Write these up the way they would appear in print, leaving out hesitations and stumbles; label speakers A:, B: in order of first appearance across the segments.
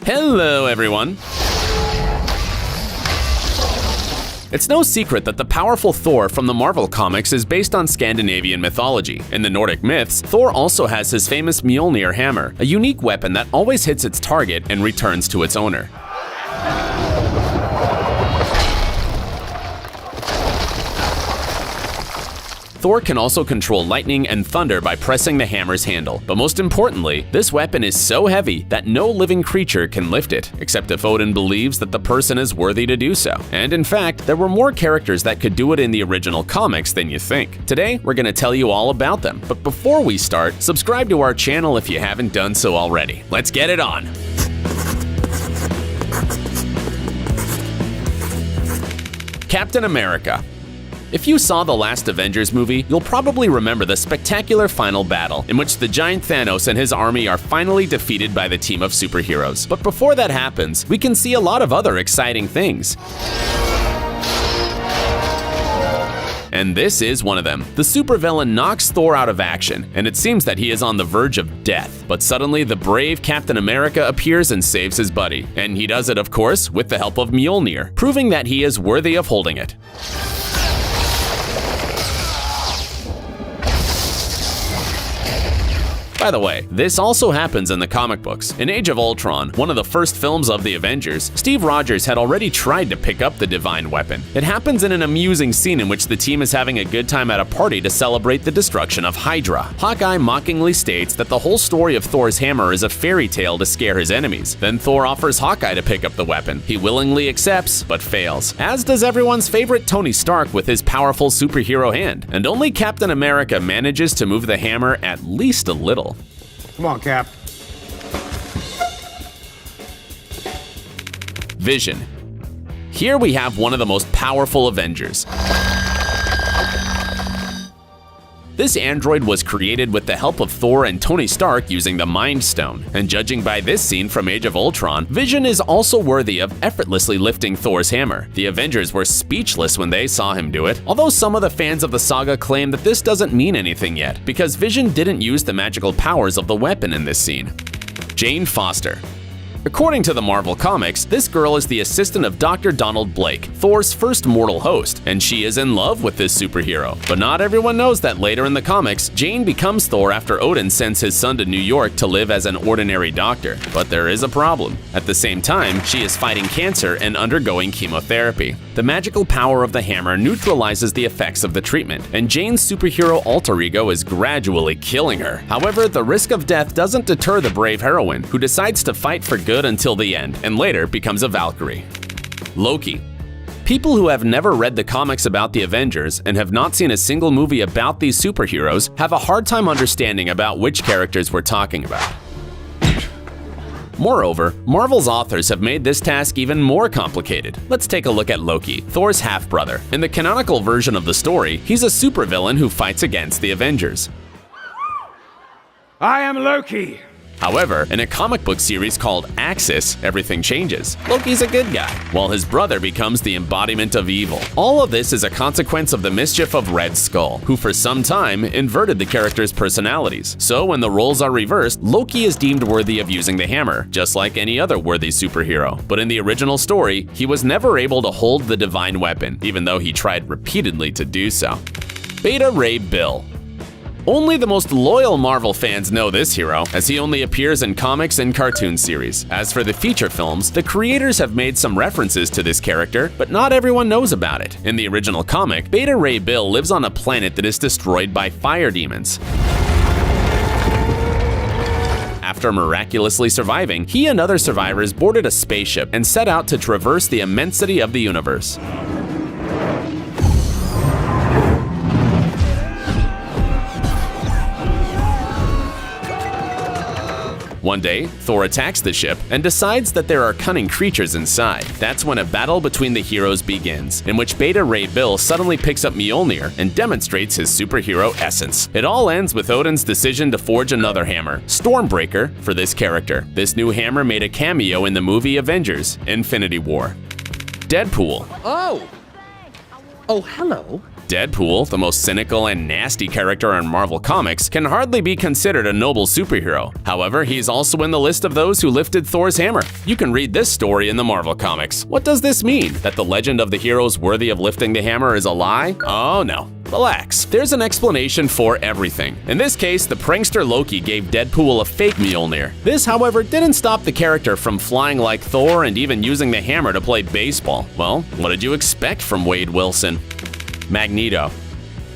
A: Hello, everyone. It's no secret that the powerful Thor from the Marvel Comics is based on Scandinavian mythology. In the Nordic myths, Thor also has his famous Mjolnir hammer, a unique weapon that always hits its target and returns to its owner. Thor can also control lightning and thunder by pressing the hammer's handle, but most importantly, this weapon is so heavy that no living creature can lift it, except if Odin believes that the person is worthy to do so. And in fact, there were more characters that could do it in the original comics than you think. Today, we're going to tell you all about them, but before we start, subscribe to our channel if you haven't done so already. Let's get it on! Captain America. If you saw the last Avengers movie, you'll probably remember the spectacular final battle, in which the giant Thanos and his army are finally defeated by the team of superheroes. But before that happens, we can see a lot of other exciting things. And this is one of them. The supervillain knocks Thor out of action, and it seems that he is on the verge of death. But suddenly, the brave Captain America appears and saves his buddy. And he does it, of course, with the help of Mjolnir, proving that he is worthy of holding it. By the way, this also happens in the comic books. In Age of Ultron, one of the first films of the Avengers, Steve Rogers had already tried to pick up the divine weapon. It happens in an amusing scene in which the team is having a good time at a party to celebrate the destruction of Hydra. Hawkeye mockingly states that the whole story of Thor's hammer is a fairy tale to scare his enemies. Then Thor offers Hawkeye to pick up the weapon. He willingly accepts, but fails, as does everyone's favorite Tony Stark with his powerful superhero hand. And only Captain America manages to move the hammer at least a little.
B: Come on, Cap.
A: Vision. Here we have one of the most powerful Avengers. This android was created with the help of Thor and Tony Stark using the Mind Stone. And judging by this scene from Age of Ultron, Vision is also worthy of effortlessly lifting Thor's hammer. The Avengers were speechless when they saw him do it, although some of the fans of the saga claim that this doesn't mean anything yet, because Vision didn't use the magical powers of the weapon in this scene. Jane Foster. According to the Marvel Comics, this girl is the assistant of Dr. Donald Blake, Thor's first mortal host, and she is in love with this superhero. But not everyone knows that later in the comics, Jane becomes Thor after Odin sends his son to New York to live as an ordinary doctor. But there is a problem. At the same time, she is fighting cancer and undergoing chemotherapy. The magical power of the hammer neutralizes the effects of the treatment, and Jane's superhero alter ego is gradually killing her. However, the risk of death doesn't deter the brave heroine, who decides to fight for good until the end, and later becomes a Valkyrie. Loki. People who have never read the comics about the Avengers and have not seen a single movie about these superheroes have a hard time understanding about which characters we're talking about. Moreover, Marvel's authors have made this task even more complicated. Let's take a look at Loki, Thor's half-brother. In the canonical version of the story, he's a supervillain who fights against the Avengers.
B: I am Loki.
A: However, in a comic book series called Axis, everything changes. Loki's a good guy, while his brother becomes the embodiment of evil. All of this is a consequence of the mischief of Red Skull, who for some time inverted the characters' personalities. So when the roles are reversed, Loki is deemed worthy of using the hammer, just like any other worthy superhero. But in the original story, he was never able to hold the divine weapon, even though he tried repeatedly to do so. Beta Ray Bill. Only the most loyal Marvel fans know this hero, as he only appears in comics and cartoon series. As for the feature films, the creators have made some references to this character, but not everyone knows about it. In the original comic, Beta Ray Bill lives on a planet that is destroyed by fire demons. After miraculously surviving, he and other survivors boarded a spaceship and set out to traverse the immensity of the universe. One day, Thor attacks the ship and decides that there are cunning creatures inside. That's when a battle between the heroes begins, in which Beta Ray Bill suddenly picks up Mjolnir and demonstrates his superhero essence. It all ends with Odin's decision to forge another hammer, Stormbreaker, for this character. This new hammer made a cameo in the movie Avengers: Infinity War. Deadpool.
C: Oh, hello.
A: Deadpool, the most cynical and nasty character in Marvel Comics, can hardly be considered a noble superhero. However, he's also in the list of those who lifted Thor's hammer. You can read this story in the Marvel Comics. What does this mean? That the legend of the heroes worthy of lifting the hammer is a lie? Oh no. Relax. There's an explanation for everything. In this case, the prankster Loki gave Deadpool a fake Mjolnir. This, however, didn't stop the character from flying like Thor and even using the hammer to play baseball. Well, what did you expect from Wade Wilson? Magneto.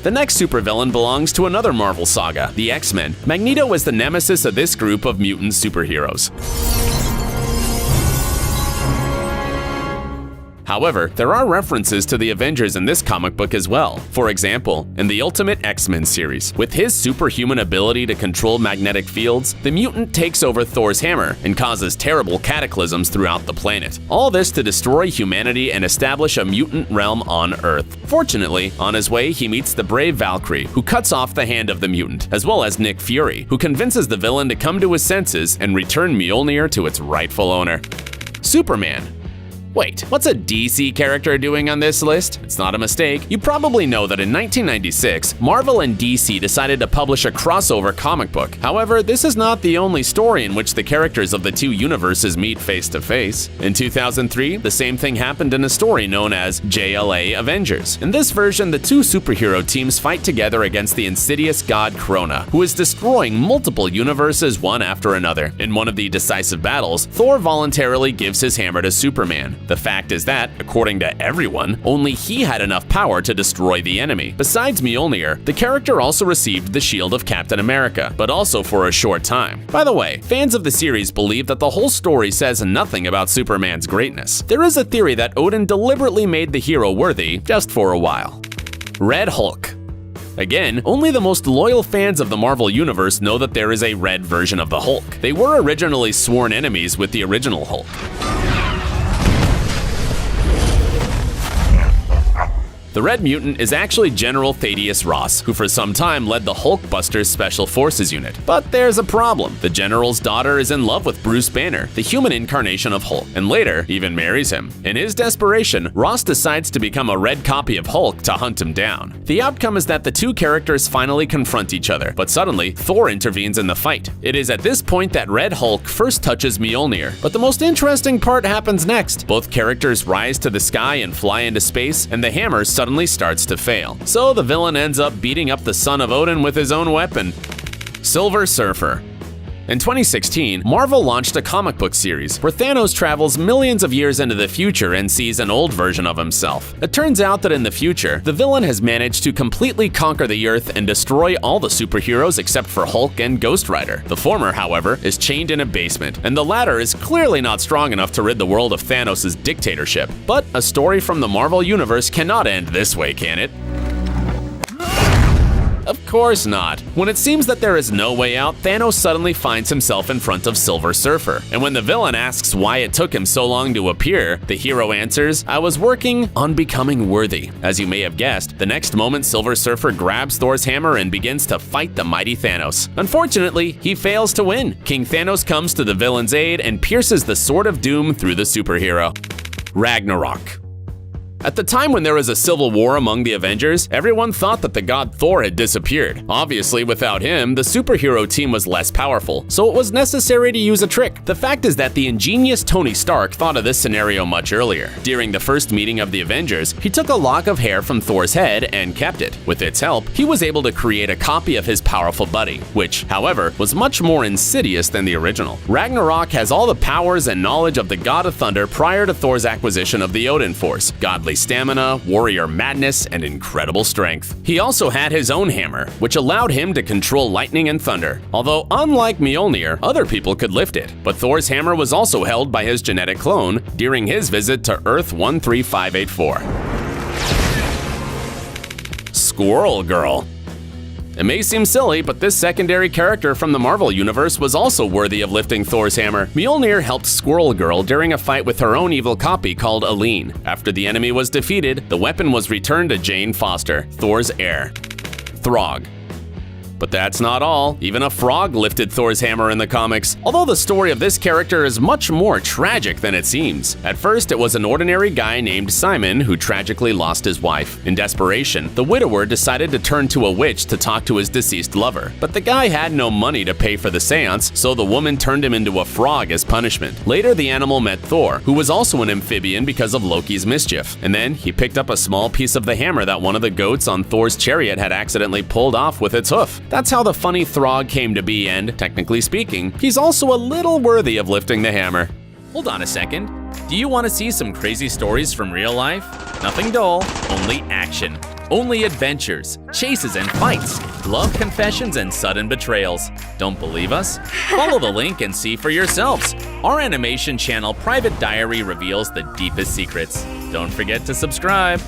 A: The next supervillain belongs to another Marvel saga, the X-Men. Magneto is the nemesis of this group of mutant superheroes. However, there are references to the Avengers in this comic book as well. For example, in the Ultimate X-Men series, with his superhuman ability to control magnetic fields, the mutant takes over Thor's hammer and causes terrible cataclysms throughout the planet. All this to destroy humanity and establish a mutant realm on Earth. Fortunately, on his way, he meets the brave Valkyrie, who cuts off the hand of the mutant, as well as Nick Fury, who convinces the villain to come to his senses and return Mjolnir to its rightful owner. Superman. Wait, what's a DC character doing on this list? It's not a mistake. You probably know that in 1996, Marvel and DC decided to publish a crossover comic book. However, this is not the only story in which the characters of the two universes meet face to face. In 2003, the same thing happened in a story known as JLA Avengers. In this version, the two superhero teams fight together against the insidious god Krona, who is destroying multiple universes one after another. In one of the decisive battles, Thor voluntarily gives his hammer to Superman. The fact is that, according to everyone, only he had enough power to destroy the enemy. Besides Mjolnir, the character also received the shield of Captain America, but also for a short time. By the way, fans of the series believe that the whole story says nothing about Superman's greatness. There is a theory that Odin deliberately made the hero worthy just for a while. Red Hulk. Again, only the most loyal fans of the Marvel Universe know that there is a red version of the Hulk. They were originally sworn enemies with the original Hulk. The Red Mutant is actually General Thaddeus Ross, who for some time led the Hulkbusters Special Forces unit. But there's a problem. The General's daughter is in love with Bruce Banner, the human incarnation of Hulk, and later even marries him. In his desperation, Ross decides to become a red copy of Hulk to hunt him down. The outcome is that the two characters finally confront each other, but suddenly Thor intervenes in the fight. It is at this point that Red Hulk first touches Mjolnir, but the most interesting part happens next. Both characters rise to the sky and fly into space, and the hammer suddenly starts to fail. So the villain ends up beating up the son of Odin with his own weapon. Silver Surfer. In 2016, Marvel launched a comic book series where Thanos travels millions of years into the future and sees an old version of himself. It turns out that in the future, the villain has managed to completely conquer the Earth and destroy all the superheroes except for Hulk and Ghost Rider. The former, however, is chained in a basement, and the latter is clearly not strong enough to rid the world of Thanos' dictatorship. But a story from the Marvel Universe cannot end this way, can it? Of course not. When it seems that there is no way out, Thanos suddenly finds himself in front of Silver Surfer. And when the villain asks why it took him so long to appear, the hero answers, "I was working on becoming worthy." As you may have guessed, the next moment Silver Surfer grabs Thor's hammer and begins to fight the mighty Thanos. Unfortunately, he fails to win. King Thanos comes to the villain's aid and pierces the Sword of Doom through the superhero. Ragnarok. At the time when there was a civil war among the Avengers, everyone thought that the god Thor had disappeared. Obviously, without him, the superhero team was less powerful, so it was necessary to use a trick. The fact is that the ingenious Tony Stark thought of this scenario much earlier. During the first meeting of the Avengers, he took a lock of hair from Thor's head and kept it. With its help, he was able to create a copy of his powerful buddy, which, however, was much more insidious than the original. Ragnarok has all the powers and knowledge of the god of thunder prior to Thor's acquisition of the Odin Force, godly stamina, warrior madness, and incredible strength. He also had his own hammer, which allowed him to control lightning and thunder. Although unlike Mjolnir, other people could lift it, but Thor's hammer was also held by his genetic clone during his visit to Earth 13584. Squirrel Girl. It may seem silly, but this secondary character from the Marvel Universe was also worthy of lifting Thor's hammer. Mjolnir helped Squirrel Girl during a fight with her own evil copy called Aline. After the enemy was defeated, the weapon was returned to Jane Foster, Thor's heir. Throg. But that's not all. Even a frog lifted Thor's hammer in the comics. Although the story of this character is much more tragic than it seems. At first, it was an ordinary guy named Simon who tragically lost his wife. In desperation, the widower decided to turn to a witch to talk to his deceased lover. But the guy had no money to pay for the seance, so the woman turned him into a frog as punishment. Later, the animal met Thor, who was also an amphibian because of Loki's mischief. And then he picked up a small piece of the hammer that one of the goats on Thor's chariot had accidentally pulled off with its hoof. That's how the funny Throg came to be, and, technically speaking, he's also a little worthy of lifting the hammer.
C: Hold on a second. Do you want to see some crazy stories from real life? Nothing dull, only action. Only adventures, chases and fights, love confessions and sudden betrayals. Don't believe us? Follow the link and see for yourselves. Our animation channel Private Diary reveals the deepest secrets. Don't forget to subscribe.